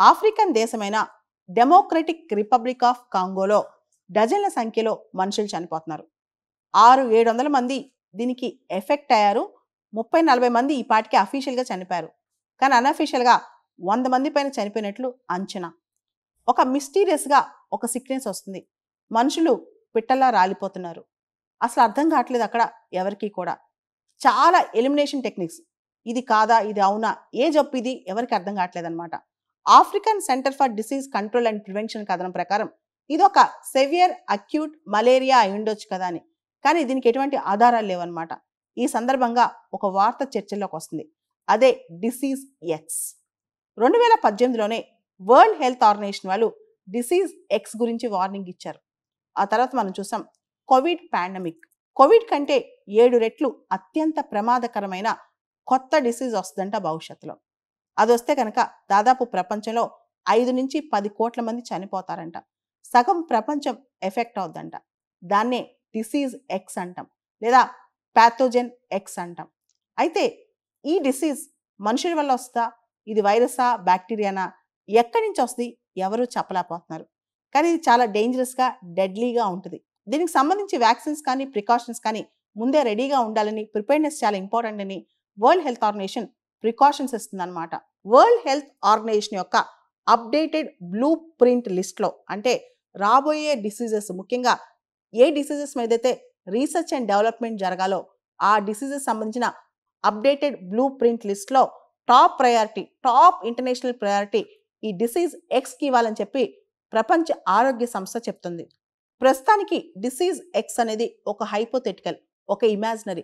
African దేశమైన democratic republic of కాంగోలో డజన్ల సంఖ్యలో మనుషులు చనిపోతున్నారు. 600-700 మంది దీనికి ఎఫెక్ట్ అయ్యారు. 30-40 మంది ఈ పాటికి అఫీషియల్గా చనిపోయారు. కానీ అన్అఫీషియల్గా 100 మంది పైన చనిపోయినట్లు అంచనా. ఒక మిస్టీరియస్గా ఒక సిక్నెస్ వస్తుంది. మనుషులు పిట్టల్లా రాలిపోతున్నారు. అసలు అర్థం కావట్లేదు అక్కడ ఎవరికి కూడా. చాలా ఎలిమినేషన్ టెక్నిక్స్, ఇది కాదా ఇది అవునా ఏ జబ్బు ఇది ఎవరికి అర్థం కావట్లేదు అనమాట. African centre for disease control and prevention కథనం ప్రకారం ఇది ఒక సెవియర్ అక్యూట్ మలేరియా అయి ఉండొచ్చు కదా అని. కానీ దీనికి ఎటువంటి ఆధారాలు లేవన్నమాట. ఈ సందర్భంగా ఒక వార్త చర్చల్లోకి వస్తుంది. అదే డిసీజ్ ఎక్స్. 2018లోనే వరల్డ్ హెల్త్ ఆర్గనైజేషన్ వాళ్ళు డిసీజ్ ఎక్స్ గురించి వార్నింగ్ ఇచ్చారు. ఆ తర్వాత మనం చూసాం కోవిడ్ పాండమిక్. కోవిడ్ కంటే 7 రెట్లు అత్యంత ప్రమాదకరమైన కొత్త డిసీజ్ వస్తుందంట భవిష్యత్తులో. అది వస్తే కనుక దాదాపు ప్రపంచంలో 5-10 కోట్ల మంది చనిపోతారంట. సగం ప్రపంచం ఎఫెక్ట్ అవుద్దంట. దాన్నే డిసీజ్ ఎక్స్ అంటాం, లేదా ప్యాథోజెన్ ఎక్స్ అంటాం. అయితే ఈ డిసీజ్ మనుషుల వల్ల వస్తుందా, ఇది వైరసా బ్యాక్టీరియానా, ఎక్కడి నుంచి వస్తుంది ఎవరు చెప్పలేకపోతున్నారు. కానీ ఇది చాలా డేంజరస్గా డెడ్లీగా ఉంటుంది. దీనికి సంబంధించి వ్యాక్సిన్స్ కానీ ప్రికాషన్స్ కానీ ముందే రెడీగా ఉండాలని, ప్రిపేర్నెస్ చాలా ఇంపార్టెంట్ అని వరల్డ్ హెల్త్ ఆర్గనైజేషన్ ప్రికాషన్స్ ఇస్తుందన్నమాట. వరల్డ్ హెల్త్ ఆర్గనైజేషన్ యొక్క అప్డేటెడ్ బ్లూ ప్రింట్ లిస్ట్లో, అంటే రాబోయే డిసీజెస్, ముఖ్యంగా ఏ డిసీజెస్ మీద అయితే రీసెర్చ్ అండ్ డెవలప్మెంట్ జరగాలో ఆ డిసీజెస్ సంబంధించిన అప్డేటెడ్ బ్లూ ప్రింట్ లిస్ట్లో top priority, top international priority ఈ డిసీజ్ ఎక్స్కి ఇవ్వాలని చెప్పి ప్రపంచ ఆరోగ్య సంస్థ చెప్తుంది. ప్రస్తుతానికి డిసీజ్ ఎక్స్ అనేది ఒక హైపోథెటికల్, ఒక ఇమాజినరీ.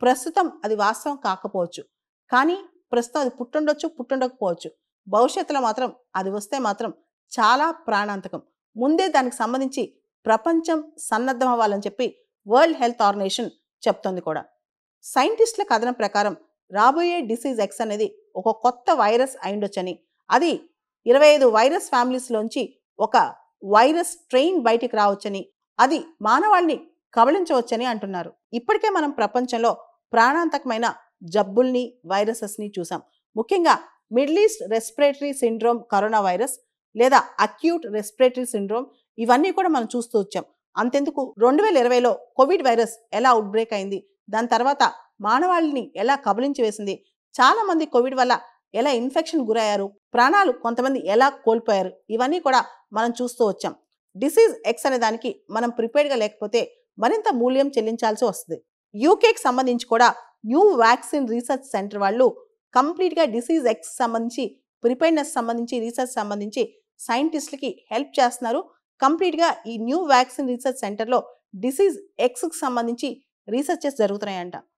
ప్రస్తుతం అది వాస్తవం కాకపోవచ్చు, కానీ ప్రస్తుతం అది పుట్టుండొచ్చు, పుట్టుండకపోవచ్చు. భవిష్యత్తులో మాత్రం అది వస్తే మాత్రం చాలా ప్రాణాంతకం. ముందే దానికి సంబంధించి ప్రపంచం సన్నద్ధం అవ్వాలని చెప్పి వరల్డ్ హెల్త్ ఆర్గనైజేషన్ చెప్తోంది కూడా. సైంటిస్టుల కథనం ప్రకారం రాబోయే డిసీజ్ ఎక్స్ అనేది ఒక కొత్త వైరస్ అయిండొచ్చని, అది 25 వైరస్ ఫ్యామిలీస్లోంచి ఒక వైరస్ స్ట్రెయిన్ బయటికి రావచ్చని, అది మానవాళిని కబళించవచ్చని అంటున్నారు. ఇప్పటికే మనం ప్రపంచంలో ప్రాణాంతకమైన జబ్బుల్ని, వైరసెస్ని చూసాం. ముఖ్యంగా middle east respiratory syndrome corona virus, లేదా అక్యూట్ రెస్పిరేటరీ సిండ్రోమ్, ఇవన్నీ కూడా మనం చూస్తూ వచ్చాం. అంతెందుకు 2020లో కోవిడ్ వైరస్ ఎలా అవుట్బ్రేక్ అయింది, దాని తర్వాత మానవాళిని ఎలా కబళించి వేసింది, చాలామంది కోవిడ్ వల్ల ఎలా ఇన్ఫెక్షన్ గురయ్యారు, ప్రాణాలు కొంతమంది ఎలా కోల్పోయారు, ఇవన్నీ కూడా మనం చూస్తూ వచ్చాం. డిసీజ్ ఎక్స్ అనే దానికి మనం ప్రిపేర్డ్గా లేకపోతే మరింత మూల్యం చెల్లించాల్సి వస్తుంది. యూకేకి సంబంధించి కూడా న్యూ వ్యాక్సిన్ రీసెర్చ్ సెంటర్ వాళ్ళు కంప్లీట్గా డిసీజ్ ఎక్స్ సంబంధించి, ప్రిపేర్డ్నెస్ సంబంధించి, రీసెర్చ్ సంబంధించి సైంటిస్టులకి హెల్ప్ చేస్తున్నారు. కంప్లీట్గా ఈ న్యూ వ్యాక్సిన్ రీసెర్చ్ సెంటర్లో డిసీజ్ ఎక్స్కి సంబంధించి రీసెర్చెస్ జరుగుతున్నాయంట.